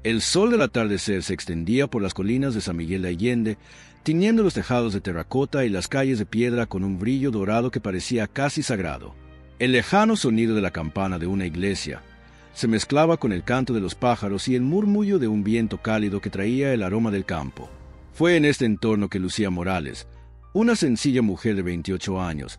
El sol del atardecer se extendía por las colinas de San Miguel de Allende, tiñendo los tejados de terracota y las calles de piedra con un brillo dorado que parecía casi sagrado. El lejano sonido de la campana de una iglesia se mezclaba con el canto de los pájaros y el murmullo de un viento cálido que traía el aroma del campo. Fue en este entorno que Lucía Morales, una sencilla mujer de 28 años,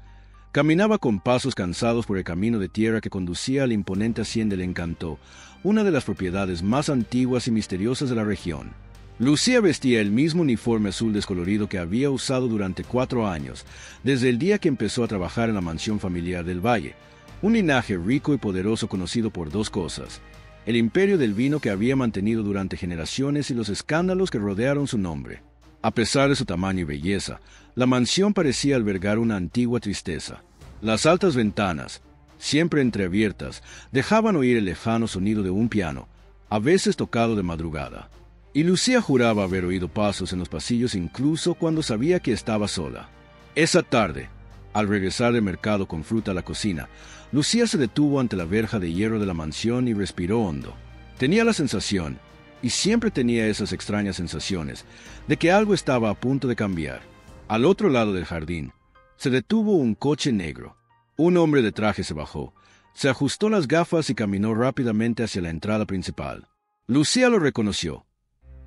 caminaba con pasos cansados por el camino de tierra que conducía a la imponente hacienda del Encantó, una de las propiedades más antiguas y misteriosas de la región. Lucía vestía el mismo uniforme azul descolorido que había usado durante 4 años, desde el día que empezó a trabajar en la mansión familiar del Valle, un linaje rico y poderoso conocido por 2 cosas: el imperio del vino que había mantenido durante generaciones y los escándalos que rodearon su nombre. A pesar de su tamaño y belleza, la mansión parecía albergar una antigua tristeza. Las altas ventanas, siempre entreabiertas, dejaban oír el lejano sonido de un piano, a veces tocado de madrugada. Y Lucía juraba haber oído pasos en los pasillos incluso cuando sabía que estaba sola. Esa tarde, al regresar del mercado con fruta a la cocina, Lucía se detuvo ante la verja de hierro de la mansión y respiró hondo. Tenía la sensación, y siempre tenía esas extrañas sensaciones, de que algo estaba a punto de cambiar. Al otro lado del jardín, se detuvo un coche negro. Un hombre de traje se bajó, se ajustó las gafas y caminó rápidamente hacia la entrada principal. Lucía lo reconoció.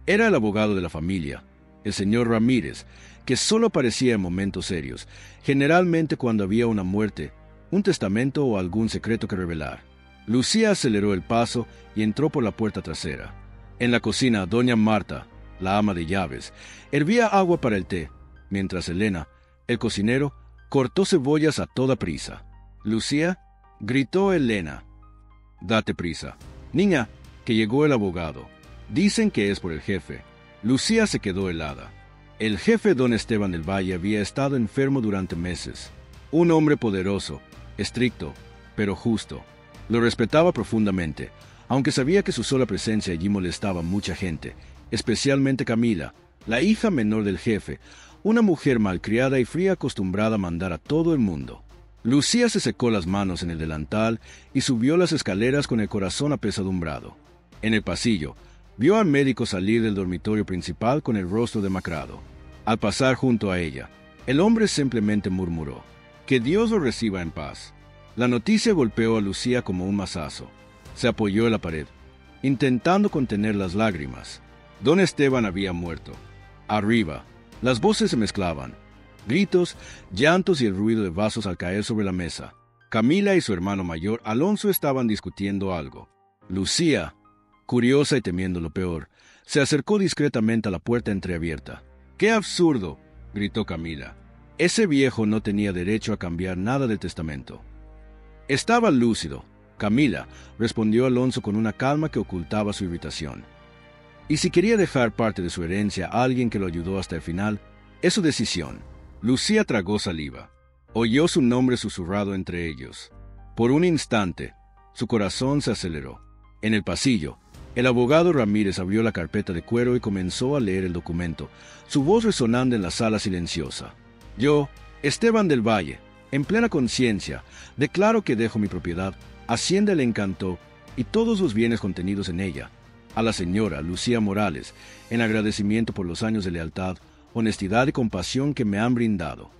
Era el abogado de la familia, el señor Ramírez, que solo aparecía en momentos serios, generalmente cuando había una muerte, un testamento o algún secreto que revelar. Lucía aceleró el paso y entró por la puerta trasera. En la cocina, doña Marta, la ama de llaves, hervía agua para el té, mientras Elena, el cocinero, cortó cebollas a toda prisa. «Lucía», gritó Elena. «Date prisa. Niña, que llegó el abogado. Dicen que es por el jefe». Lucía se quedó helada. El jefe don Esteban del Valle había estado enfermo durante meses. Un hombre poderoso, estricto, pero justo. Lo respetaba profundamente, aunque sabía que su sola presencia allí molestaba a mucha gente, especialmente Camila, la hija menor del jefe, una mujer malcriada y fría acostumbrada a mandar a todo el mundo. Lucía se secó las manos en el delantal y subió las escaleras con el corazón apesadumbrado. En el pasillo, vio al médico salir del dormitorio principal con el rostro demacrado. Al pasar junto a ella, el hombre simplemente murmuró: «Que Dios lo reciba en paz». La noticia golpeó a Lucía como un mazazo. Se apoyó en la pared, intentando contener las lágrimas. Don Esteban había muerto. Arriba, las voces se mezclaban. Gritos, llantos y el ruido de vasos al caer sobre la mesa. Camila y su hermano mayor, Alonso, estaban discutiendo algo. Lucía, curiosa y temiendo lo peor, se acercó discretamente a la puerta entreabierta. «¡Qué absurdo!», gritó Camila. Ese viejo no tenía derecho a cambiar nada del testamento. «Estaba lúcido», Camila, respondió Alonso con una calma que ocultaba su irritación. «Y si quería dejar parte de su herencia a alguien que lo ayudó hasta el final, es su decisión». Lucía tragó saliva. Oyó su nombre susurrado entre ellos. Por un instante, su corazón se aceleró. En el pasillo, el abogado Ramírez abrió la carpeta de cuero y comenzó a leer el documento, su voz resonando en la sala silenciosa. «Yo, Esteban del Valle, en plena conciencia, declaro que dejo mi propiedad, Hacienda El Encantó, y todos los bienes contenidos en ella, a la señora Lucía Morales, en agradecimiento por los años de lealtad, honestidad y compasión que me han brindado».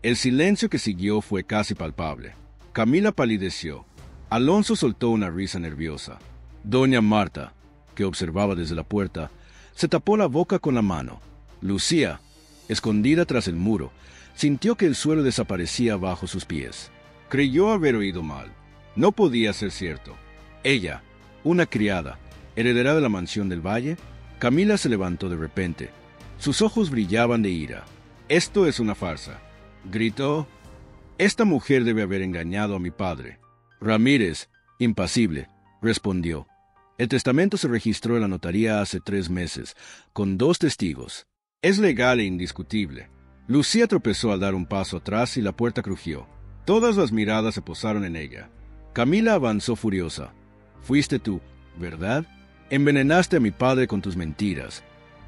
El silencio que siguió fue casi palpable. Camila palideció. Alonso soltó una risa nerviosa. Doña Marta, que observaba desde la puerta, se tapó la boca con la mano. Lucía, escondida tras el muro, sintió que el suelo desaparecía bajo sus pies. Creyó haber oído mal. No podía ser cierto. Ella, una criada, heredera de la mansión del Valle. Camila se levantó de repente. Sus ojos brillaban de ira. «Esto es una farsa», gritó. «Esta mujer debe haber engañado a mi padre». Ramírez, impasible, respondió: «El testamento se registró en la notaría hace 3 meses, con 2 testigos. Es legal e indiscutible». Lucía tropezó al dar un paso atrás y la puerta crujió. Todas las miradas se posaron en ella. Camila avanzó furiosa. «Fuiste tú, ¿verdad? Envenenaste a mi padre con tus mentiras,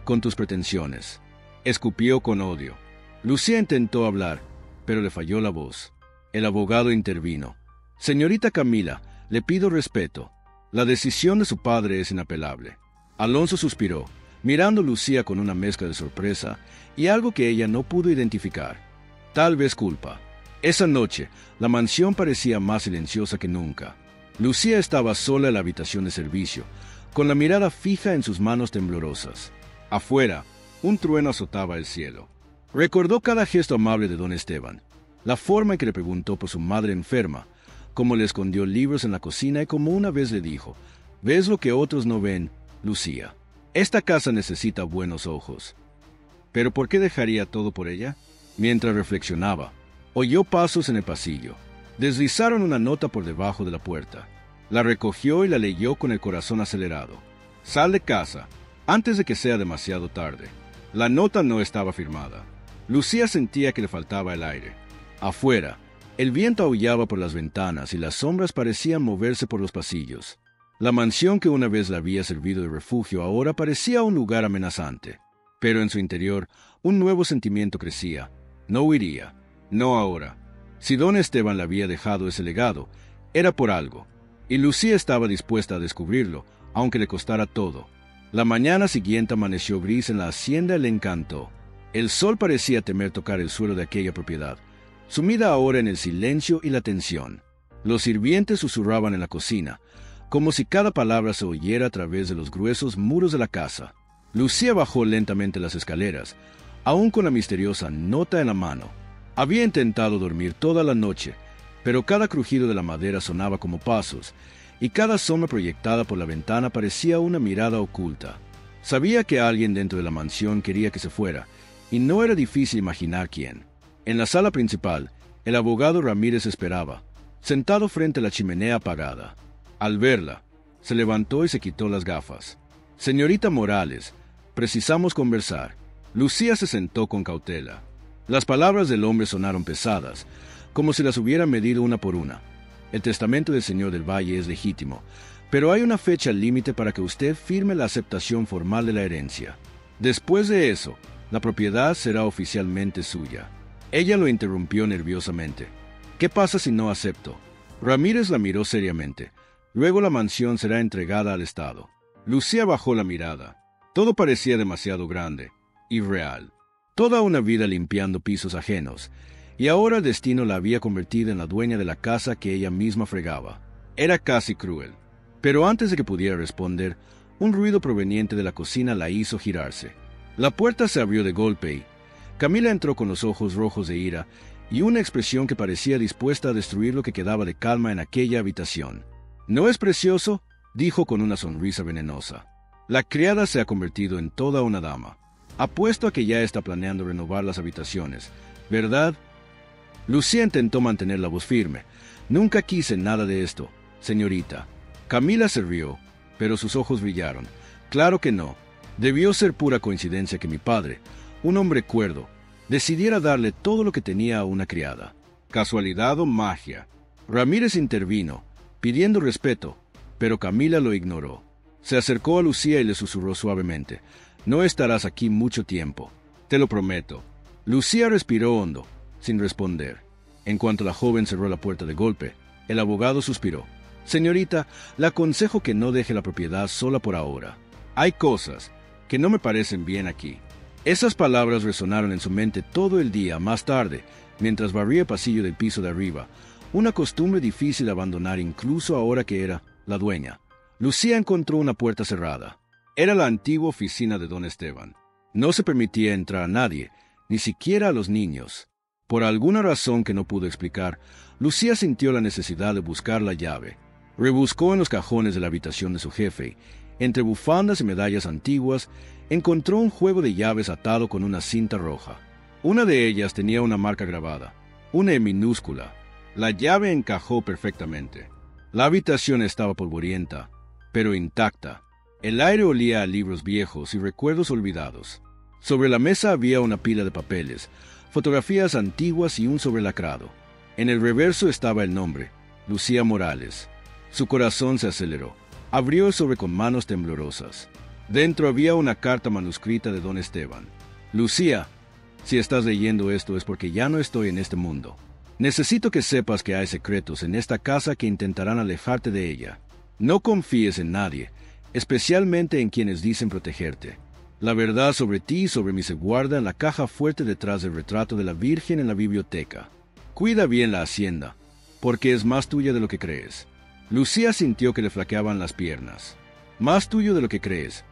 con tus pretensiones». Escupió con odio. Lucía intentó hablar, pero le falló la voz. El abogado intervino. «Señorita Camila, le pido respeto. La decisión de su padre es inapelable». Alonso suspiró, mirando a Lucía con una mezcla de sorpresa y algo que ella no pudo identificar. Tal vez culpa. Esa noche, la mansión parecía más silenciosa que nunca. Lucía estaba sola en la habitación de servicio, con la mirada fija en sus manos temblorosas. Afuera, un trueno azotaba el cielo. Recordó cada gesto amable de don Esteban, la forma en que le preguntó por su madre enferma, cómo le escondió libros en la cocina y como una vez le dijo: «¿Ves lo que otros no ven, Lucía? Esta casa necesita buenos ojos». ¿Pero por qué dejaría todo por ella? Mientras reflexionaba, oyó pasos en el pasillo. Deslizaron una nota por debajo de la puerta. La recogió y la leyó con el corazón acelerado. «Sal de casa, antes de que sea demasiado tarde». La nota no estaba firmada. Lucía sentía que le faltaba el aire. Afuera, el viento aullaba por las ventanas y las sombras parecían moverse por los pasillos. La mansión que una vez le había servido de refugio ahora parecía un lugar amenazante. Pero en su interior, un nuevo sentimiento crecía. No huiría. No ahora. Si don Esteban le había dejado ese legado, era por algo. Y Lucía estaba dispuesta a descubrirlo, aunque le costara todo. La mañana siguiente amaneció gris en la hacienda y le encantó. El sol parecía temer tocar el suelo de aquella propiedad, sumida ahora en el silencio y la tensión. Los sirvientes susurraban en la cocina, como si cada palabra se oyera a través de los gruesos muros de la casa. Lucía bajó lentamente las escaleras, aún con la misteriosa nota en la mano. Había intentado dormir toda la noche, pero cada crujido de la madera sonaba como pasos, y cada sombra proyectada por la ventana parecía una mirada oculta. Sabía que alguien dentro de la mansión quería que se fuera, y no era difícil imaginar quién. En la sala principal, el abogado Ramírez esperaba, sentado frente a la chimenea apagada. Al verla, se levantó y se quitó las gafas. «Señorita Morales, precisamos conversar». Lucía se sentó con cautela. Las palabras del hombre sonaron pesadas, como si las hubiera medido una por una. «El testamento del señor del Valle es legítimo, pero hay una fecha límite para que usted firme la aceptación formal de la herencia. Después de eso, la propiedad será oficialmente suya». Ella lo interrumpió nerviosamente. «¿Qué pasa si no acepto?». Ramírez la miró seriamente. «Luego la mansión será entregada al Estado». Lucía bajó la mirada. Todo parecía demasiado grande, irreal. Toda una vida limpiando pisos ajenos, y ahora el destino la había convertido en la dueña de la casa que ella misma fregaba. Era casi cruel. Pero antes de que pudiera responder, un ruido proveniente de la cocina la hizo girarse. La puerta se abrió de golpe y Camila entró con los ojos rojos de ira y una expresión que parecía dispuesta a destruir lo que quedaba de calma en aquella habitación. «¿No es precioso?», dijo con una sonrisa venenosa. «La criada se ha convertido en toda una dama. Apuesto a que ya está planeando renovar las habitaciones, ¿verdad?». Lucía intentó mantener la voz firme. «Nunca quise nada de esto, señorita». Camila se rió, pero sus ojos brillaron. «Claro que no. Debió ser pura coincidencia que mi padre, un hombre cuerdo, decidiera darle todo lo que tenía a una criada. ¿Casualidad o magia?». Ramírez intervino, pidiendo respeto, pero Camila lo ignoró. Se acercó a Lucía y le susurró suavemente: «No estarás aquí mucho tiempo, te lo prometo». Lucía respiró hondo, sin responder. En cuanto la joven cerró la puerta de golpe, el abogado suspiró. «Señorita, le aconsejo que no deje la propiedad sola por ahora. Hay cosas que no me parecen bien aquí». Esas palabras resonaron en su mente todo el día. Más tarde, mientras barría el pasillo del piso de arriba, una costumbre difícil de abandonar incluso ahora que era la dueña, Lucía encontró una puerta cerrada. Era la antigua oficina de don Esteban. No se permitía entrar a nadie, ni siquiera a los niños. Por alguna razón que no pudo explicar, Lucía sintió la necesidad de buscar la llave. Rebuscó en los cajones de la habitación de su jefe. Entre bufandas y medallas antiguas, encontró un juego de llaves atado con una cinta roja. Una de ellas tenía una marca grabada, una E minúscula. La llave encajó perfectamente. La habitación estaba polvorienta, pero intacta. El aire olía a libros viejos y recuerdos olvidados. Sobre la mesa había una pila de papeles, fotografías antiguas y un sobrelacrado. En el reverso estaba el nombre: Lucía Morales. Su corazón se aceleró. Abrió el sobre con manos temblorosas. Dentro había una carta manuscrita de don Esteban. «Lucía, si estás leyendo esto es porque ya no estoy en este mundo. Necesito que sepas que hay secretos en esta casa que intentarán alejarte de ella. No confíes en nadie, especialmente en quienes dicen protegerte. La verdad sobre ti y sobre mí se guarda en la caja fuerte detrás del retrato de la Virgen en la biblioteca. Cuida bien la hacienda, porque es más tuya de lo que crees. Lucía sintió que le flaqueaban las piernas. Más tuyo de lo que crees.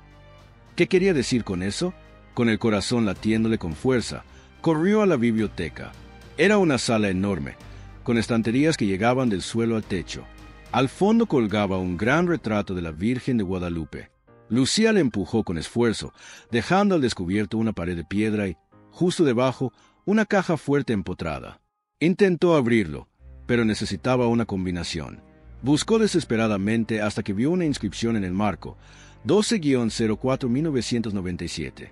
¿Qué quería decir con eso? Con el corazón latiéndole con fuerza, corrió a la biblioteca. Era una sala enorme, con estanterías que llegaban del suelo al techo. Al fondo colgaba un gran retrato de la Virgen de Guadalupe. Lucía le empujó con esfuerzo, dejando al descubierto una pared de piedra y, justo debajo, una caja fuerte empotrada. Intentó abrirlo, pero necesitaba una combinación. Buscó desesperadamente hasta que vio una inscripción en el marco, 12-04-1997.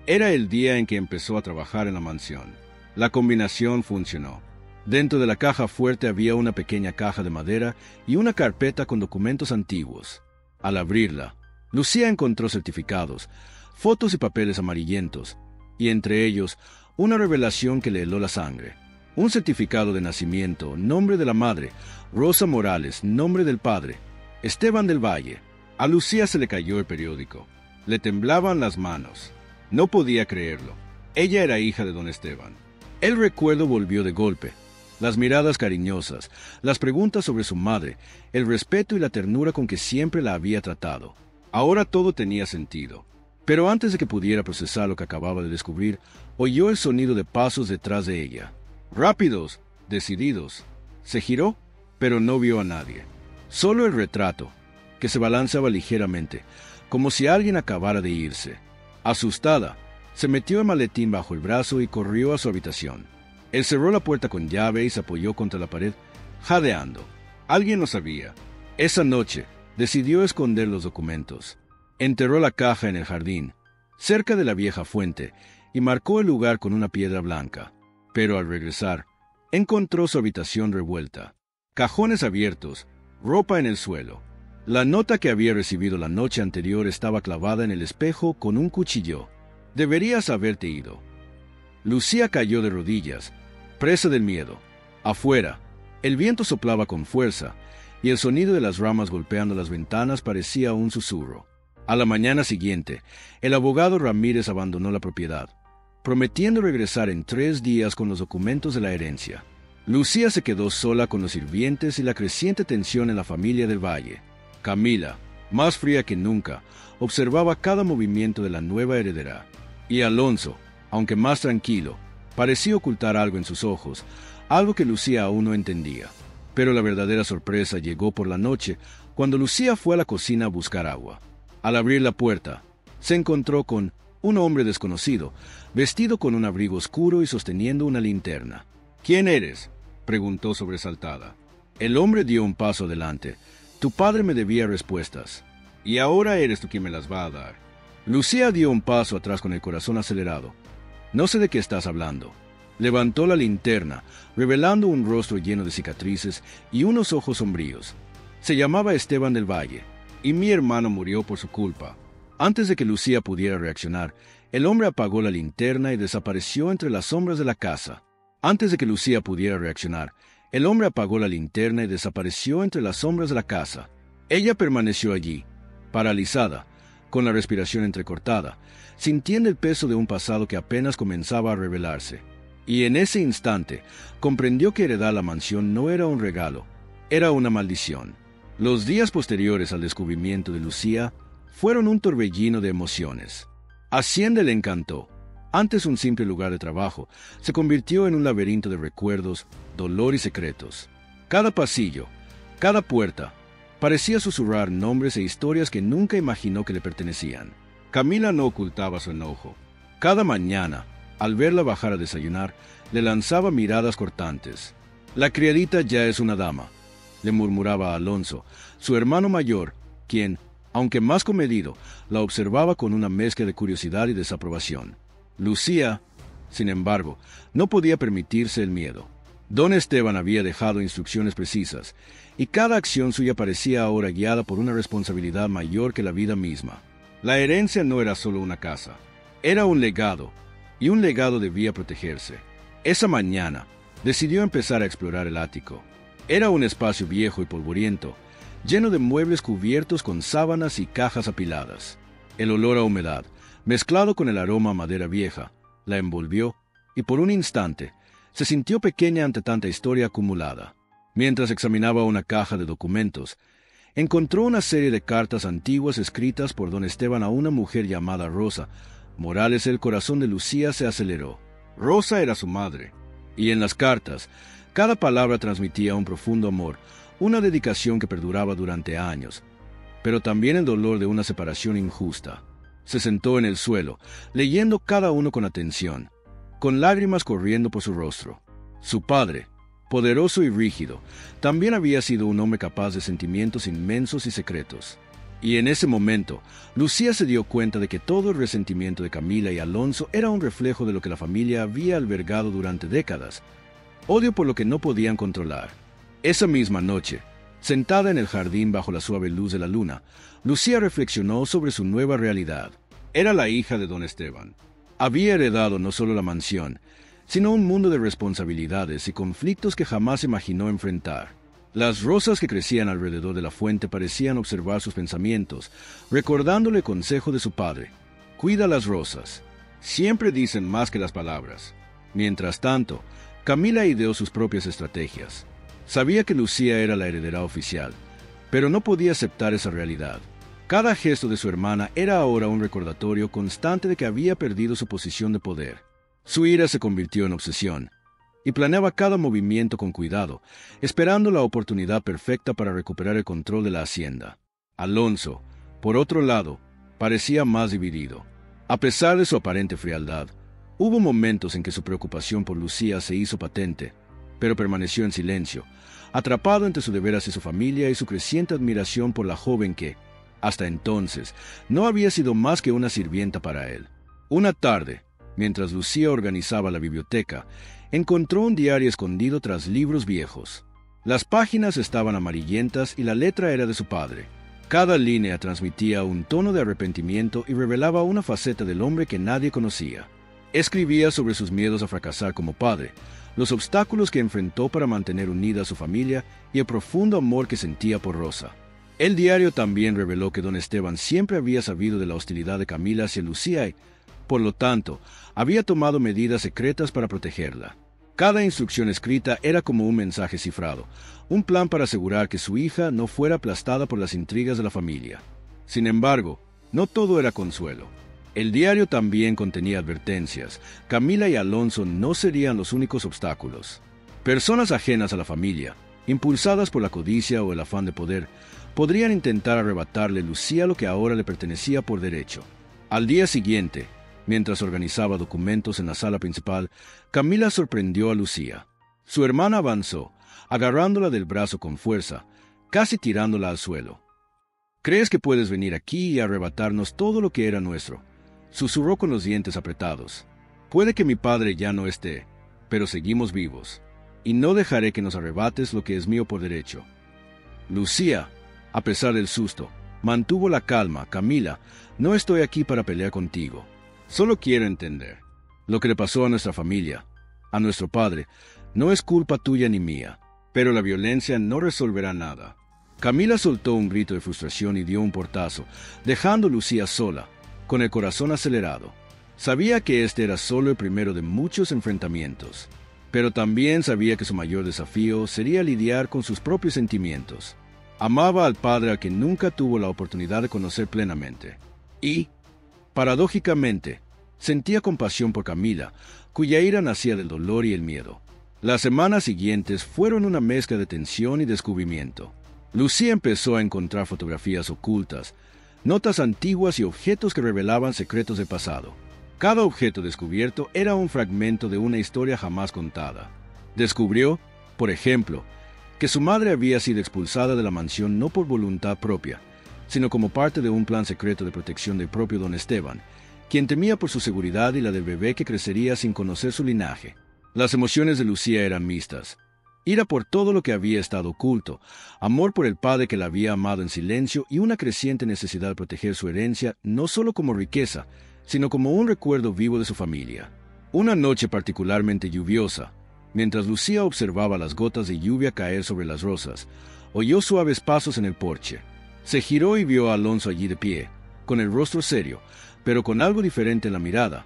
Era el día en que empezó a trabajar en la mansión. La combinación funcionó. Dentro de la caja fuerte había una pequeña caja de madera y una carpeta con documentos antiguos. Al abrirla, Lucía encontró certificados, fotos y papeles amarillentos, y entre ellos una revelación que le heló la sangre. Un certificado de nacimiento, nombre de la madre, Rosa Morales, nombre del padre, Esteban del Valle. A Lucía se le cayó el periódico. Le temblaban las manos. No podía creerlo. Ella era hija de don Esteban. El recuerdo volvió de golpe. Las miradas cariñosas, las preguntas sobre su madre, el respeto y la ternura con que siempre la había tratado. Ahora todo tenía sentido. Pero antes de que pudiera procesar lo que acababa de descubrir, oyó el sonido de pasos detrás de ella. Rápidos, decididos. Se giró, pero no vio a nadie. Solo el retrato, que se balanceaba ligeramente, como si alguien acabara de irse. Asustada, se metió el maletín bajo el brazo y corrió a su habitación. Él cerró la puerta con llave y se apoyó contra la pared, jadeando. Alguien lo sabía. Esa noche, decidió esconder los documentos. Enterró la caja en el jardín, cerca de la vieja fuente, y marcó el lugar con una piedra blanca. Pero al regresar, encontró su habitación revuelta. Cajones abiertos, ropa en el suelo. La nota que había recibido la noche anterior estaba clavada en el espejo con un cuchillo. Deberías haberte ido. Lucía cayó de rodillas, presa del miedo. Afuera, el viento soplaba con fuerza, y el sonido de las ramas golpeando las ventanas parecía un susurro. A la mañana siguiente, el abogado Ramírez abandonó la propiedad, prometiendo regresar en 3 días con los documentos de la herencia. Lucía se quedó sola con los sirvientes y la creciente tensión en la familia del Valle. Camila, más fría que nunca, observaba cada movimiento de la nueva heredera. Y Alonso, aunque más tranquilo, parecía ocultar algo en sus ojos, algo que Lucía aún no entendía. Pero la verdadera sorpresa llegó por la noche, cuando Lucía fue a la cocina a buscar agua. Al abrir la puerta, se encontró con un hombre desconocido, vestido con un abrigo oscuro y sosteniendo una linterna. «¿Quién eres?», preguntó sobresaltada. El hombre dio un paso adelante. «Tu padre me debía respuestas, y ahora eres tú quien me las va a dar». Lucía dio un paso atrás con el corazón acelerado. «No sé de qué estás hablando». Levantó la linterna, revelando un rostro lleno de cicatrices y unos ojos sombríos. Se llamaba Esteban del Valle, y mi hermano murió por su culpa. Antes de que Lucía pudiera reaccionar, el hombre apagó la linterna y desapareció entre las sombras de la casa. Antes de que Lucía pudiera reaccionar, el hombre apagó la linterna y desapareció entre las sombras de la casa. Ella permaneció allí, paralizada, con la respiración entrecortada, sintiendo el peso de un pasado que apenas comenzaba a revelarse. Y en ese instante, comprendió que heredar la mansión no era un regalo, era una maldición. Los días posteriores al descubrimiento de Lucía fueron un torbellino de emociones. Hacienda le encantó. Antes un simple lugar de trabajo, se convirtió en un laberinto de recuerdos, dolor y secretos. Cada pasillo, cada puerta, parecía susurrar nombres e historias que nunca imaginó que le pertenecían. Camila no ocultaba su enojo. Cada mañana, al verla bajar a desayunar, le lanzaba miradas cortantes. «La criadita ya es una dama», le murmuraba a Alonso, su hermano mayor, quien, aunque más comedido, la observaba con una mezcla de curiosidad y desaprobación. Lucía, sin embargo, no podía permitirse el miedo. Don Esteban había dejado instrucciones precisas, y cada acción suya parecía ahora guiada por una responsabilidad mayor que la vida misma. La herencia no era solo una casa, era un legado, y un legado debía protegerse. Esa mañana, decidió empezar a explorar el ático. Era un espacio viejo y polvoriento, lleno de muebles cubiertos con sábanas y cajas apiladas. El olor a humedad, mezclado con el aroma a madera vieja, la envolvió, y por un instante se sintió pequeña ante tanta historia acumulada. Mientras examinaba una caja de documentos, encontró una serie de cartas antiguas escritas por don Esteban a una mujer llamada Rosa. Morales, el corazón de Lucía se aceleró. Rosa era su madre, y en las cartas, cada palabra transmitía un profundo amor, una dedicación que perduraba durante años, pero también el dolor de una separación injusta. Se sentó en el suelo, leyendo cada uno con atención, con lágrimas corriendo por su rostro. Su padre, poderoso y rígido, también había sido un hombre capaz de sentimientos inmensos y secretos. Y en ese momento, Lucía se dio cuenta de que todo el resentimiento de Camila y Alonso era un reflejo de lo que la familia había albergado durante décadas, odio por lo que no podían controlar. Esa misma noche, sentada en el jardín bajo la suave luz de la luna, Lucía reflexionó sobre su nueva realidad. Era la hija de don Esteban. Había heredado no solo la mansión, sino un mundo de responsabilidades y conflictos que jamás imaginó enfrentar. Las rosas que crecían alrededor de la fuente parecían observar sus pensamientos, recordándole el consejo de su padre: «Cuida las rosas. Siempre dicen más que las palabras». Mientras tanto, Camila ideó sus propias estrategias. Sabía que Lucía era la heredera oficial, pero no podía aceptar esa realidad. Cada gesto de su hermana era ahora un recordatorio constante de que había perdido su posición de poder. Su ira se convirtió en obsesión, y planeaba cada movimiento con cuidado, esperando la oportunidad perfecta para recuperar el control de la hacienda. Alonso, por otro lado, parecía más dividido. A pesar de su aparente frialdad, hubo momentos en que su preocupación por Lucía se hizo patente, pero permaneció en silencio, atrapado entre su deber hacia su familia y su creciente admiración por la joven que, hasta entonces, no había sido más que una sirvienta para él. Una tarde, mientras Lucía organizaba la biblioteca, encontró un diario escondido tras libros viejos. Las páginas estaban amarillentas y la letra era de su padre. Cada línea transmitía un tono de arrepentimiento y revelaba una faceta del hombre que nadie conocía. Escribía sobre sus miedos a fracasar como padre, los obstáculos que enfrentó para mantener unida a su familia y el profundo amor que sentía por Rosa. El diario también reveló que don Esteban siempre había sabido de la hostilidad de Camila hacia Lucía y, por lo tanto, había tomado medidas secretas para protegerla. Cada instrucción escrita era como un mensaje cifrado, un plan para asegurar que su hija no fuera aplastada por las intrigas de la familia. Sin embargo, no todo era consuelo. El diario también contenía advertencias. Camila y Alonso no serían los únicos obstáculos. Personas ajenas a la familia, impulsadas por la codicia o el afán de poder, podrían intentar arrebatarle a Lucía lo que ahora le pertenecía por derecho. Al día siguiente, mientras organizaba documentos en la sala principal, Camila sorprendió a Lucía. Su hermana avanzó, agarrándola del brazo con fuerza, casi tirándola al suelo. «¿Crees que puedes venir aquí y arrebatarnos todo lo que era nuestro?», susurró con los dientes apretados. «Puede que mi padre ya no esté, pero seguimos vivos, y no dejaré que nos arrebates lo que es mío por derecho». Lucía, a pesar del susto, mantuvo la calma. «Camila, no estoy aquí para pelear contigo. Solo quiero entender. Lo que le pasó a nuestra familia, a nuestro padre, no es culpa tuya ni mía, pero la violencia no resolverá nada». Camila soltó un grito de frustración y dio un portazo, dejando a Lucía sola, con el corazón acelerado. Sabía que este era solo el primero de muchos enfrentamientos, pero también sabía que su mayor desafío sería lidiar con sus propios sentimientos. Amaba al padre al que nunca tuvo la oportunidad de conocer plenamente. Y, paradójicamente, sentía compasión por Camila, cuya ira nacía del dolor y el miedo. Las semanas siguientes fueron una mezcla de tensión y descubrimiento. Lucía empezó a encontrar fotografías ocultas, notas antiguas y objetos que revelaban secretos del pasado. Cada objeto descubierto era un fragmento de una historia jamás contada. Descubrió, por ejemplo, que su madre había sido expulsada de la mansión no por voluntad propia, sino como parte de un plan secreto de protección del propio don Esteban, quien temía por su seguridad y la del bebé que crecería sin conocer su linaje. Las emociones de Lucía eran mixtas. Ira por todo lo que había estado oculto, amor por el padre que la había amado en silencio y una creciente necesidad de proteger su herencia no solo como riqueza, sino como un recuerdo vivo de su familia. Una noche particularmente lluviosa, mientras Lucía observaba las gotas de lluvia caer sobre las rosas, Oyó suaves pasos en el porche. Se giró y vio a Alonso allí de pie, con el rostro serio, pero con algo diferente en la mirada.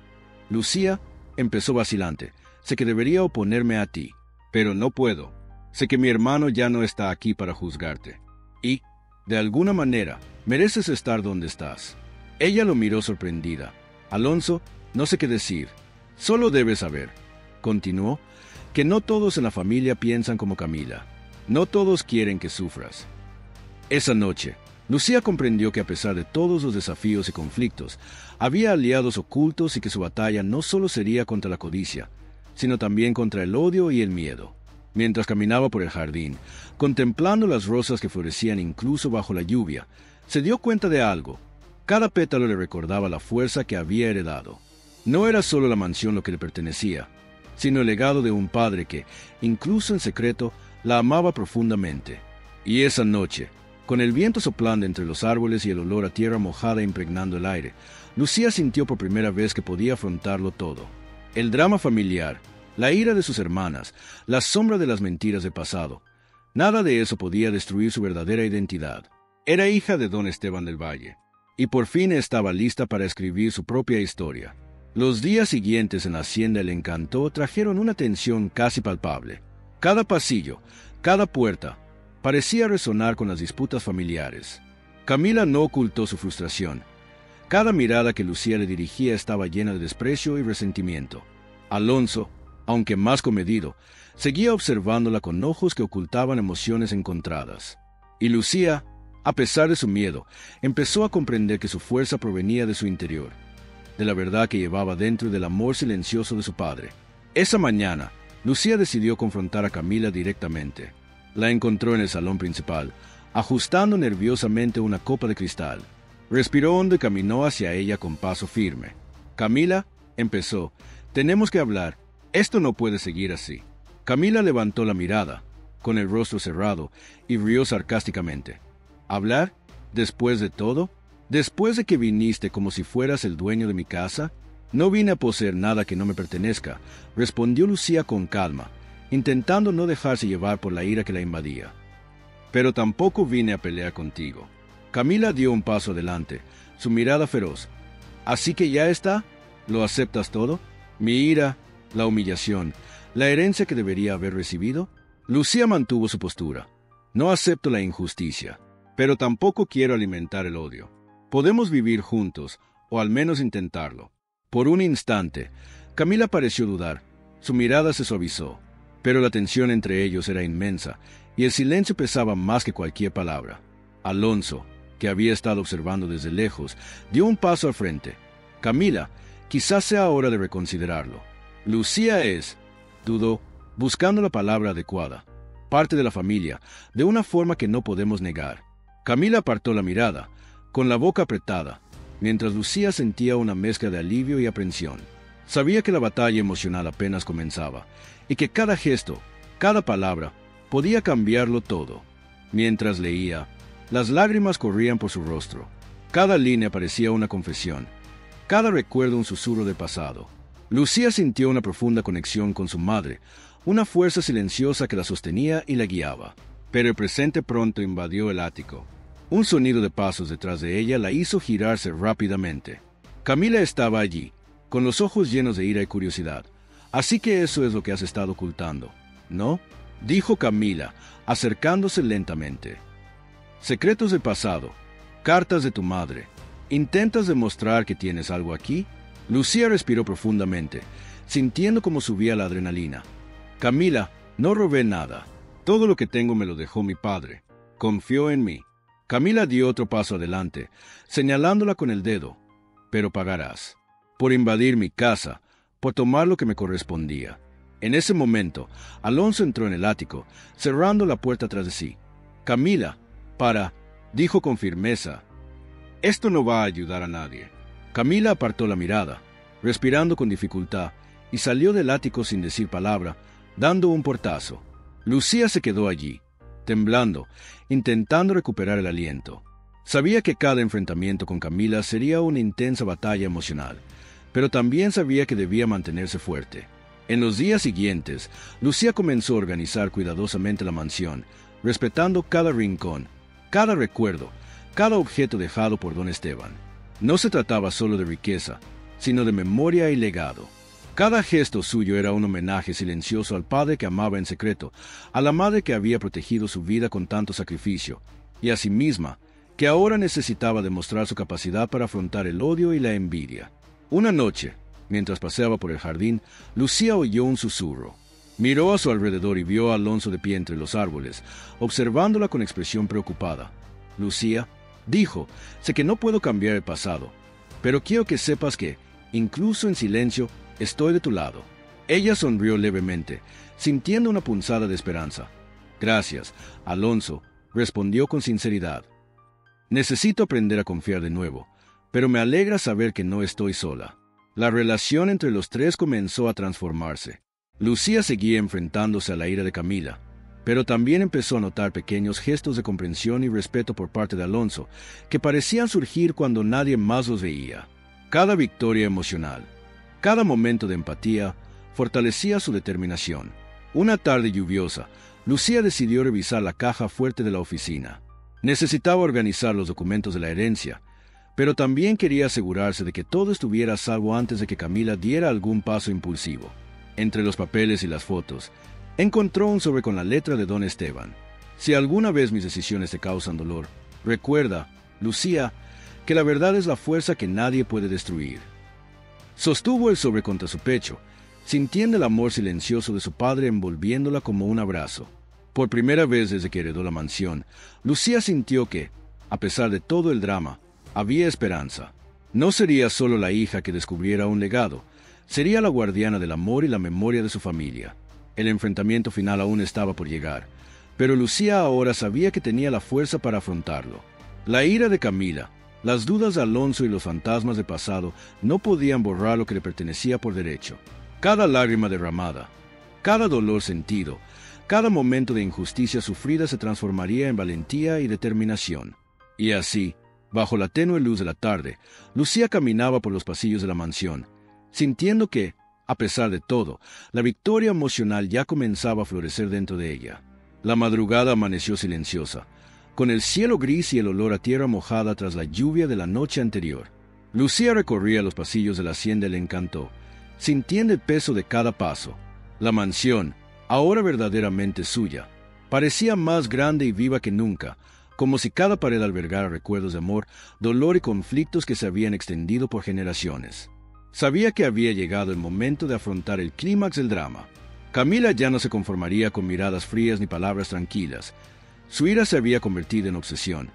Lucía, empezó vacilante, sé que debería oponerme a ti, pero no puedo. Sé que mi hermano ya no está aquí para juzgarte. Y, de alguna manera, mereces estar donde estás. Ella lo miró sorprendida. Alonso, no sé qué decir. Solo debes saber, continuó, que no todos en la familia piensan como Camila. No todos quieren que sufras. Esa noche, Lucía comprendió que a pesar de todos los desafíos y conflictos, había aliados ocultos y que su batalla no solo sería contra la codicia, sino también contra el odio y el miedo. Mientras caminaba por el jardín, contemplando las rosas que florecían incluso bajo la lluvia, se dio cuenta de algo. Cada pétalo le recordaba la fuerza que había heredado. No era solo la mansión lo que le pertenecía, sino el legado de un padre que, incluso en secreto, la amaba profundamente. Y esa noche, con el viento soplando entre los árboles y el olor a tierra mojada impregnando el aire, Lucía sintió por primera vez que podía afrontarlo todo. El drama familiar, la ira de sus hermanas, la sombra de las mentiras del pasado. Nada de eso podía destruir su verdadera identidad. Era hija de don Esteban del Valle, y por fin estaba lista para escribir su propia historia. Los días siguientes en la hacienda El Encanto trajeron una tensión casi palpable. Cada pasillo, cada puerta, parecía resonar con las disputas familiares. Camila no ocultó su frustración. Cada mirada que Lucía le dirigía estaba llena de desprecio y resentimiento. Alonso, aunque más comedido, seguía observándola con ojos que ocultaban emociones encontradas. Y Lucía, a pesar de su miedo, empezó a comprender que su fuerza provenía de su interior, de la verdad que llevaba dentro y del amor silencioso de su padre. Esa mañana, Lucía decidió confrontar a Camila directamente. La encontró en el salón principal, ajustando nerviosamente una copa de cristal. Respiró hondo y caminó hacia ella con paso firme. «Camila», empezó, «tenemos que hablar. Esto no puede seguir así». Camila levantó la mirada, con el rostro cerrado, y rió sarcásticamente. «¿Hablar? ¿Después de todo? ¿Después de que viniste como si fueras el dueño de mi casa?» «No vine a poseer nada que no me pertenezca», respondió Lucía con calma, intentando no dejarse llevar por la ira que la invadía. «Pero tampoco vine a pelear contigo». Camila dio un paso adelante, su mirada feroz. «¿Así que ya está? ¿Lo aceptas todo? ¿Mi ira, la humillación, la herencia que debería haber recibido?» Lucía mantuvo su postura. «No acepto la injusticia, pero tampoco quiero alimentar el odio. Podemos vivir juntos, o al menos intentarlo». Por un instante, Camila pareció dudar. Su mirada se suavizó, pero la tensión entre ellos era inmensa, y el silencio pesaba más que cualquier palabra. Alonso, que había estado observando desde lejos, dio un paso al frente. «Camila, quizás sea hora de reconsiderarlo. Lucía es», dudó, buscando la palabra adecuada, «parte de la familia, de una forma que no podemos negar». Camila apartó la mirada, con la boca apretada, mientras Lucía sentía una mezcla de alivio y aprensión. Sabía que la batalla emocional apenas comenzaba, y que cada gesto, cada palabra, podía cambiarlo todo. Mientras leía, las lágrimas corrían por su rostro. Cada línea parecía una confesión, cada recuerdo un susurro del pasado. Lucía sintió una profunda conexión con su madre, una fuerza silenciosa que la sostenía y la guiaba. Pero el presente pronto invadió el ático. Un sonido de pasos detrás de ella la hizo girarse rápidamente. Camila estaba allí, con los ojos llenos de ira y curiosidad. «Así que eso es lo que has estado ocultando, ¿no?», dijo Camila, acercándose lentamente. «Secretos del pasado, cartas de tu madre. ¿Intentas demostrar que tienes algo aquí?». Lucía respiró profundamente, sintiendo cómo subía la adrenalina. «Camila, no robé nada. Todo lo que tengo me lo dejó mi padre. Confió en mí». Camila dio otro paso adelante, señalándola con el dedo. «Pero pagarás. Por invadir mi casa, por tomar lo que me correspondía». En ese momento, Alonso entró en el ático, cerrando la puerta tras de sí. «Camila, dijo con firmeza. «Esto no va a ayudar a nadie». Camila apartó la mirada, respirando con dificultad, y salió del ático sin decir palabra, dando un portazo. Lucía se quedó allí, temblando, intentando recuperar el aliento. Sabía que cada enfrentamiento con Camila sería una intensa batalla emocional, pero también sabía que debía mantenerse fuerte. En los días siguientes, Lucía comenzó a organizar cuidadosamente la mansión, respetando cada rincón, cada recuerdo, cada objeto dejado por don Esteban. No se trataba solo de riqueza, sino de memoria y legado. Cada gesto suyo era un homenaje silencioso al padre que amaba en secreto, a la madre que había protegido su vida con tanto sacrificio, y a sí misma, que ahora necesitaba demostrar su capacidad para afrontar el odio y la envidia. Una noche, mientras paseaba por el jardín, Lucía oyó un susurro. Miró a su alrededor y vio a Alonso de pie entre los árboles, observándola con expresión preocupada. «Lucía», dijo, «sé que no puedo cambiar el pasado, pero quiero que sepas que, incluso en silencio, estoy de tu lado». Ella sonrió levemente, sintiendo una punzada de esperanza. «Gracias, Alonso», respondió con sinceridad. «Necesito aprender a confiar de nuevo, pero me alegra saber que no estoy sola». La relación entre los tres comenzó a transformarse. Lucía seguía enfrentándose a la ira de Camila, pero también empezó a notar pequeños gestos de comprensión y respeto por parte de Alonso, que parecían surgir cuando nadie más los veía. Cada victoria emocional, cada momento de empatía, fortalecía su determinación. Una tarde lluviosa, Lucía decidió revisar la caja fuerte de la oficina. Necesitaba organizar los documentos de la herencia, pero también quería asegurarse de que todo estuviera a salvo antes de que Camila diera algún paso impulsivo. Entre los papeles y las fotos, encontró un sobre con la letra de don Esteban. «Si alguna vez mis decisiones te causan dolor, recuerda, Lucía, que la verdad es la fuerza que nadie puede destruir». Sostuvo el sobre contra su pecho, sintiendo el amor silencioso de su padre envolviéndola como un abrazo. Por primera vez desde que heredó la mansión, Lucía sintió que, a pesar de todo el drama, había esperanza. No sería solo la hija que descubriera un legado, sería la guardiana del amor y la memoria de su familia. El enfrentamiento final aún estaba por llegar, pero Lucía ahora sabía que tenía la fuerza para afrontarlo. La ira de Camila, las dudas de Alonso y los fantasmas del pasado no podían borrar lo que le pertenecía por derecho. Cada lágrima derramada, cada dolor sentido, cada momento de injusticia sufrida se transformaría en valentía y determinación. Y así, bajo la tenue luz de la tarde, Lucía caminaba por los pasillos de la mansión, sintiendo que, a pesar de todo, la victoria emocional ya comenzaba a florecer dentro de ella. La madrugada amaneció silenciosa, con el cielo gris y el olor a tierra mojada tras la lluvia de la noche anterior. Lucía recorría los pasillos de la hacienda del Encanto, sintiendo el peso de cada paso. La mansión, ahora verdaderamente suya, parecía más grande y viva que nunca, como si cada pared albergara recuerdos de amor, dolor y conflictos que se habían extendido por generaciones. Sabía que había llegado el momento de afrontar el clímax del drama. Camila ya no se conformaría con miradas frías ni palabras tranquilas. Su ira se había convertido en obsesión,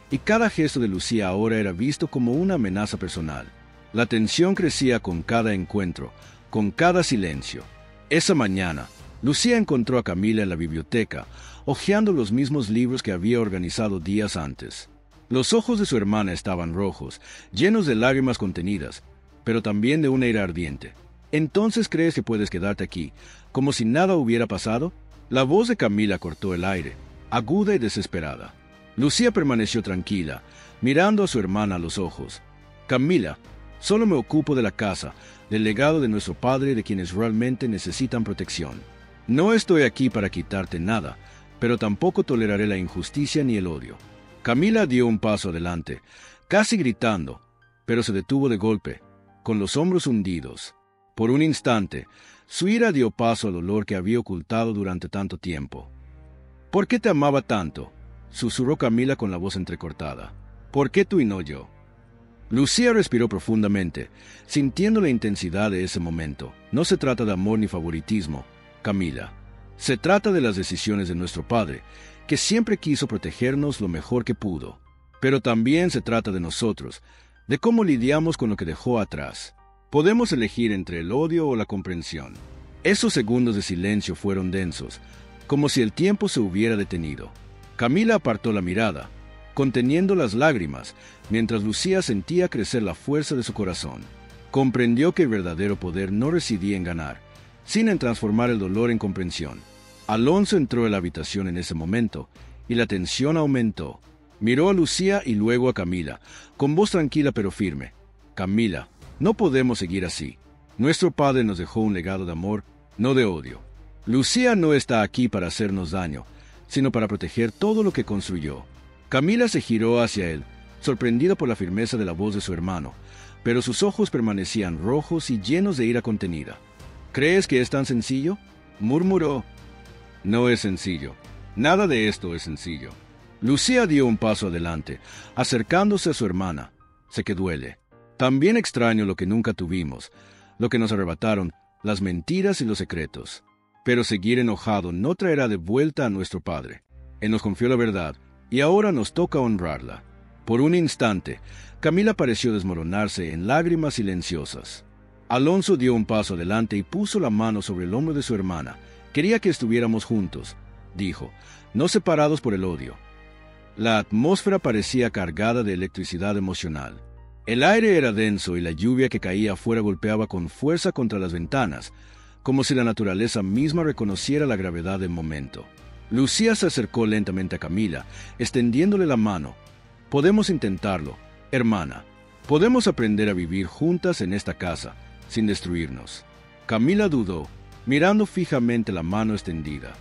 y cada gesto de Lucía ahora era visto como una amenaza personal. La tensión crecía con cada encuentro, con cada silencio. Esa mañana, Lucía encontró a Camila en la biblioteca, hojeando los mismos libros que había organizado días antes. Los ojos de su hermana estaban rojos, llenos de lágrimas contenidas, pero también de una ira ardiente. «¿Entonces crees que puedes quedarte aquí, como si nada hubiera pasado?» La voz de Camila cortó el aire, aguda y desesperada. Lucía permaneció tranquila, mirando a su hermana a los ojos. «Camila, solo me ocupo de la casa, del legado de nuestro padre y de quienes realmente necesitan protección. No estoy aquí para quitarte nada, pero tampoco toleraré la injusticia ni el odio». Camila dio un paso adelante, casi gritando, pero se detuvo de golpe, con los hombros hundidos. Por un instante, su ira dio paso al dolor que había ocultado durante tanto tiempo. «¿Por qué te amaba tanto?», susurró Camila con la voz entrecortada. «¿Por qué tú y no yo?». Lucía respiró profundamente, sintiendo la intensidad de ese momento. «No se trata de amor ni favoritismo, Camila. Se trata de las decisiones de nuestro padre, que siempre quiso protegernos lo mejor que pudo. Pero también se trata de nosotros, de cómo lidiamos con lo que dejó atrás. Podemos elegir entre el odio o la comprensión». Esos segundos de silencio fueron densos, como si el tiempo se hubiera detenido. Camila apartó la mirada, conteniendo las lágrimas, mientras Lucía sentía crecer la fuerza de su corazón. Comprendió que el verdadero poder no residía en ganar, sino en transformar el dolor en comprensión. Alonso entró en la habitación en ese momento, y la tensión aumentó. Miró a Lucía y luego a Camila, con voz tranquila pero firme. «Camila, no podemos seguir así. Nuestro padre nos dejó un legado de amor, no de odio. Lucía no está aquí para hacernos daño, sino para proteger todo lo que construyó. Camila se giró hacia él, sorprendida por la firmeza de la voz de su hermano, pero sus ojos permanecían rojos y llenos de ira contenida. «¿Crees que es tan sencillo?», murmuró. «No es sencillo. Nada de esto es sencillo». Lucía dio un paso adelante, acercándose a su hermana. «Sé que duele. También extraño lo que nunca tuvimos, lo que nos arrebataron, las mentiras y los secretos. Pero seguir enojado no traerá de vuelta a nuestro padre. Él nos confió la verdad, y ahora nos toca honrarla». Por un instante, Camila pareció desmoronarse en lágrimas silenciosas. Alonso dio un paso adelante y puso la mano sobre el hombro de su hermana. «Quería que estuviéramos juntos», dijo, «no separados por el odio». La atmósfera parecía cargada de electricidad emocional. El aire era denso y la lluvia que caía afuera golpeaba con fuerza contra las ventanas, como si la naturaleza misma reconociera la gravedad del momento. Lucía se acercó lentamente a Camila, extendiéndole la mano. «Podemos intentarlo, hermana. Podemos aprender a vivir juntas en esta casa, sin destruirnos». Camila dudó, mirando fijamente la mano extendida.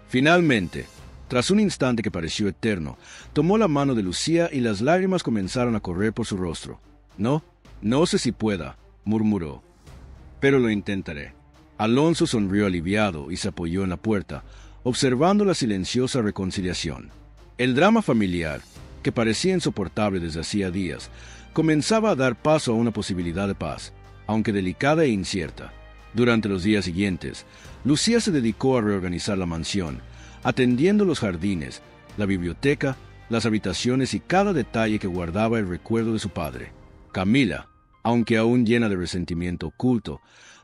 Finalmente, tras un instante que pareció eterno, tomó la mano de Lucía y las lágrimas comenzaron a correr por su rostro. No sé si pueda», murmuró. «Pero lo intentaré». Alonso sonrió aliviado y se apoyó en la puerta, observando la silenciosa reconciliación. El drama familiar, que parecía insoportable desde hacía días, comenzaba a dar paso a una posibilidad de paz, aunque delicada e incierta. Durante los días siguientes, Lucía se dedicó a reorganizar la mansión, atendiendo los jardines, la biblioteca, las habitaciones y cada detalle que guardaba el recuerdo de su padre. Camila, aunque aún llena de resentimiento oculto,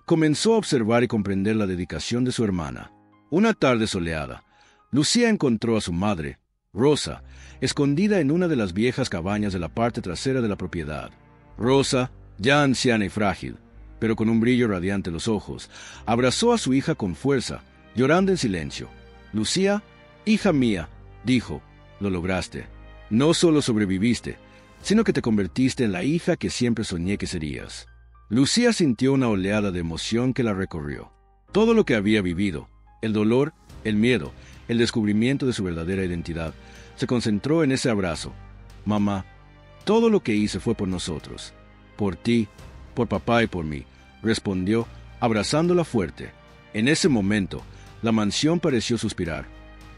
comenzó a observar y comprender la dedicación de su hermana. Una tarde soleada, Lucía encontró a su madre, Rosa, escondida en una de las viejas cabañas de la parte trasera de la propiedad. Rosa, ya anciana y frágil, pero con un brillo radiante en los ojos, abrazó a su hija con fuerza, llorando en silencio. «Lucía, hija mía», dijo, «lo lograste. No solo sobreviviste, sino que te convertiste en la hija que siempre soñé que serías». Lucía sintió una oleada de emoción que la recorrió. Todo lo que había vivido, el dolor, el miedo, el descubrimiento de su verdadera identidad, se concentró en ese abrazo. «Mamá, todo lo que hice fue por nosotros. Por ti, por papá y por mí», respondió, abrazándola fuerte. En ese momento, la mansión pareció suspirar,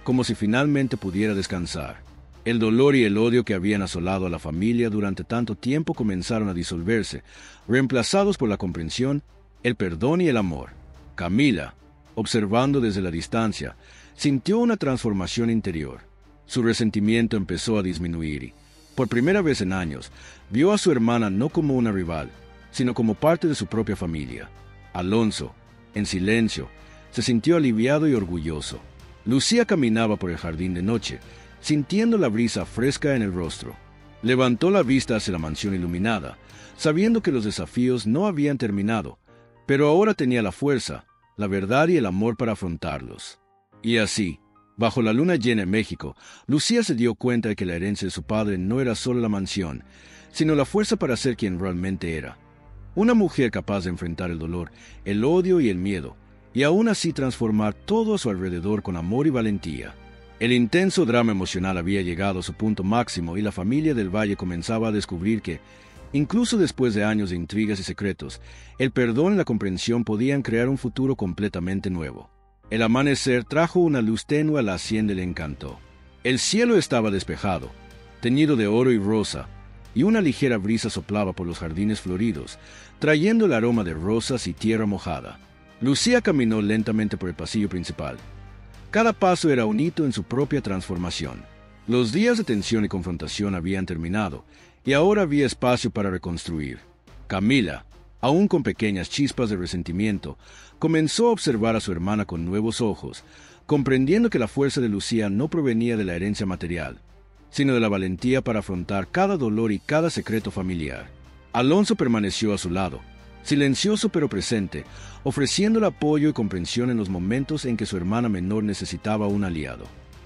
como si finalmente pudiera descansar. El dolor y el odio que habían asolado a la familia durante tanto tiempo comenzaron a disolverse, reemplazados por la comprensión, el perdón y el amor. Camila, observando desde la distancia, sintió una transformación interior. Su resentimiento empezó a disminuir y, por primera vez en años, vio a su hermana no como una rival, sino como parte de su propia familia. Alonso, en silencio, se sintió aliviado y orgulloso. Lucía caminaba por el jardín de noche, sintiendo la brisa fresca en el rostro. Levantó la vista hacia la mansión iluminada, sabiendo que los desafíos no habían terminado, pero ahora tenía la fuerza, la verdad y el amor para afrontarlos. Y así, bajo la luna llena en México, Lucía se dio cuenta de que la herencia de su padre no era solo la mansión, sino la fuerza para ser quien realmente era. Una mujer capaz de enfrentar el dolor, el odio y el miedo, y aún así transformar todo a su alrededor con amor y valentía. El intenso drama emocional había llegado a su punto máximo y la familia del Valle comenzaba a descubrir que, incluso después de años de intrigas y secretos, el perdón y la comprensión podían crear un futuro completamente nuevo. El amanecer trajo una luz tenue a la hacienda y le encantó. El cielo estaba despejado, teñido de oro y rosa, y una ligera brisa soplaba por los jardines floridos, trayendo el aroma de rosas y tierra mojada. Lucía caminó lentamente por el pasillo principal. Cada paso era un hito en su propia transformación. Los días de tensión y confrontación habían terminado, y ahora había espacio para reconstruir. Camila, aún con pequeñas chispas de resentimiento, comenzó a observar a su hermana con nuevos ojos, comprendiendo que la fuerza de Lucía no provenía de la herencia material, sino de la valentía para afrontar cada dolor y cada secreto familiar. Alonso permaneció a su lado, silencioso pero presente, ofreciéndole apoyo y comprensión en los momentos en que su hermana menor necesitaba un aliado.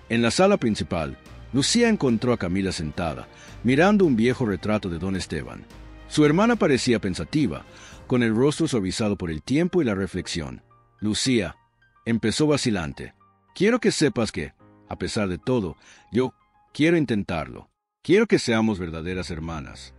En la sala principal, Lucía encontró a Camila sentada, mirando un viejo retrato de don Esteban. Su hermana parecía pensativa, con el rostro suavizado por el tiempo y la reflexión. «Lucía», empezó vacilante, «quiero que sepas que, A pesar de todo, yo quiero intentarlo. Quiero que seamos verdaderas hermanas.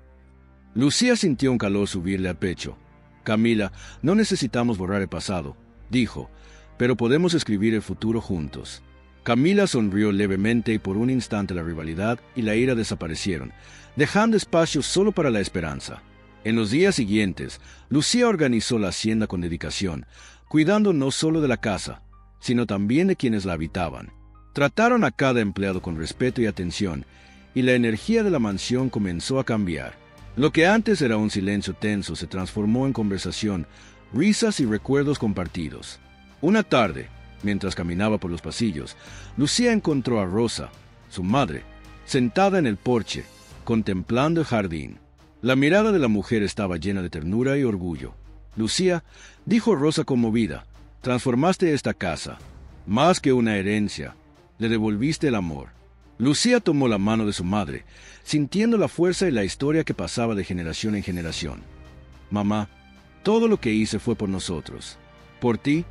Lucía sintió un calor subirle al pecho. Camila, no necesitamos borrar el pasado, dijo, pero podemos escribir el futuro juntos. Camila sonrió levemente y por un instante la rivalidad y la ira desaparecieron, dejando espacio solo para la esperanza. En los días siguientes, Lucía organizó la hacienda con dedicación, cuidando no solo de la casa, sino también de quienes la habitaban. Trataron a cada empleado con respeto y atención, y la energía de la mansión comenzó a cambiar. Lo que antes era un silencio tenso se transformó en conversación, risas y recuerdos compartidos. Una tarde, mientras caminaba por los pasillos, Lucía encontró a Rosa, su madre, sentada en el porche, contemplando el jardín. La mirada de la mujer estaba llena de ternura y orgullo. Lucía, dijo Rosa conmovida, transformaste esta casa. Más que una herencia, le devolviste el amor. Lucía tomó la mano de su madre, sintiendo la fuerza y la historia que pasaba de generación en generación. Mamá, todo lo que hice fue por nosotros. Por ti,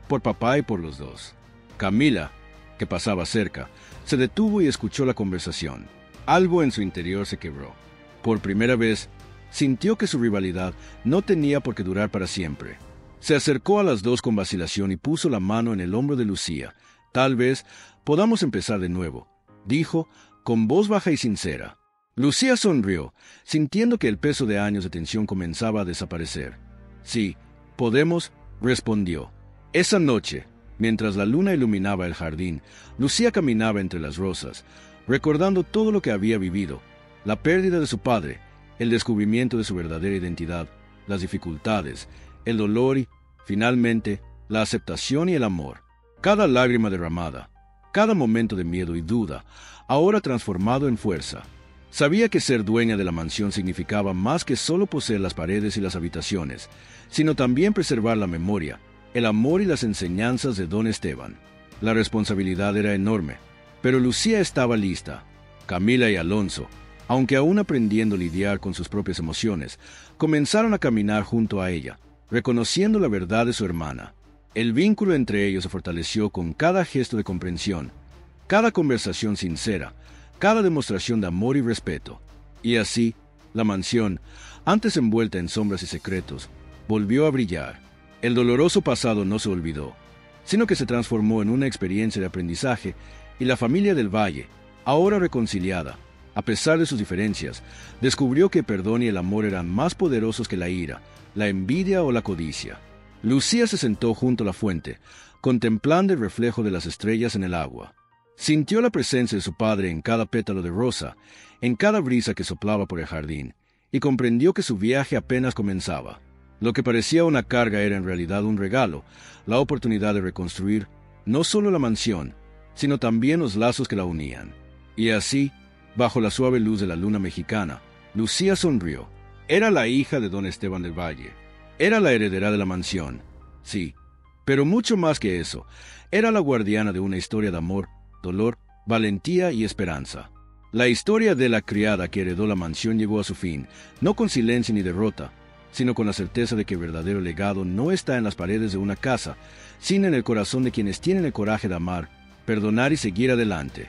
por papá y por los dos. Camila, que pasaba cerca, se detuvo y escuchó la conversación. Algo en su interior se quebró. Por primera vez, sintió que su rivalidad no tenía por qué durar para siempre. Se acercó a las dos con vacilación y puso la mano en el hombro de Lucía. Tal vez podamos empezar de nuevo, dijo, con voz baja y sincera. Lucía sonrió, sintiendo que el peso de años de tensión comenzaba a desaparecer. Sí, podemos, respondió. Esa noche, mientras la luna iluminaba el jardín, Lucía caminaba entre las rosas, recordando todo lo que había vivido, la pérdida de su padre, el descubrimiento de su verdadera identidad, las dificultades, el dolor y, finalmente, la aceptación y el amor. Cada lágrima derramada, cada momento de miedo y duda, ahora transformado en fuerza. Sabía que ser dueña de la mansión significaba más que solo poseer las paredes y las habitaciones, sino también preservar la memoria, el amor y las enseñanzas de don Esteban. La responsabilidad era enorme, pero Lucía estaba lista. Camila y Alonso, aunque aún aprendiendo a lidiar con sus propias emociones, comenzaron a caminar junto a ella, reconociendo la verdad de su hermana. El vínculo entre ellos se fortaleció con cada gesto de comprensión, cada conversación sincera, cada demostración de amor y respeto. Y así, la mansión, antes envuelta en sombras y secretos, volvió a brillar. El doloroso pasado no se olvidó, sino que se transformó en una experiencia de aprendizaje, y la familia del Valle, ahora reconciliada, a pesar de sus diferencias, descubrió que el perdón y el amor eran más poderosos que la ira, la envidia o la codicia. Lucía se sentó junto a la fuente, contemplando el reflejo de las estrellas en el agua. Sintió la presencia de su padre en cada pétalo de rosa, en cada brisa que soplaba por el jardín, y comprendió que su viaje apenas comenzaba. Lo que parecía una carga era en realidad un regalo, la oportunidad de reconstruir no solo la mansión, sino también los lazos que la unían. Y así, bajo la suave luz de la luna mexicana, Lucía sonrió. Era la hija de don Esteban del Valle. Era la heredera de la mansión. Sí, pero mucho más que eso, era la guardiana de una historia de amor, dolor, valentía y esperanza. La historia de la criada que heredó la mansión llegó a su fin, no con silencio ni derrota, sino con la certeza de que el verdadero legado no está en las paredes de una casa, sino en el corazón de quienes tienen el coraje de amar, perdonar y seguir adelante.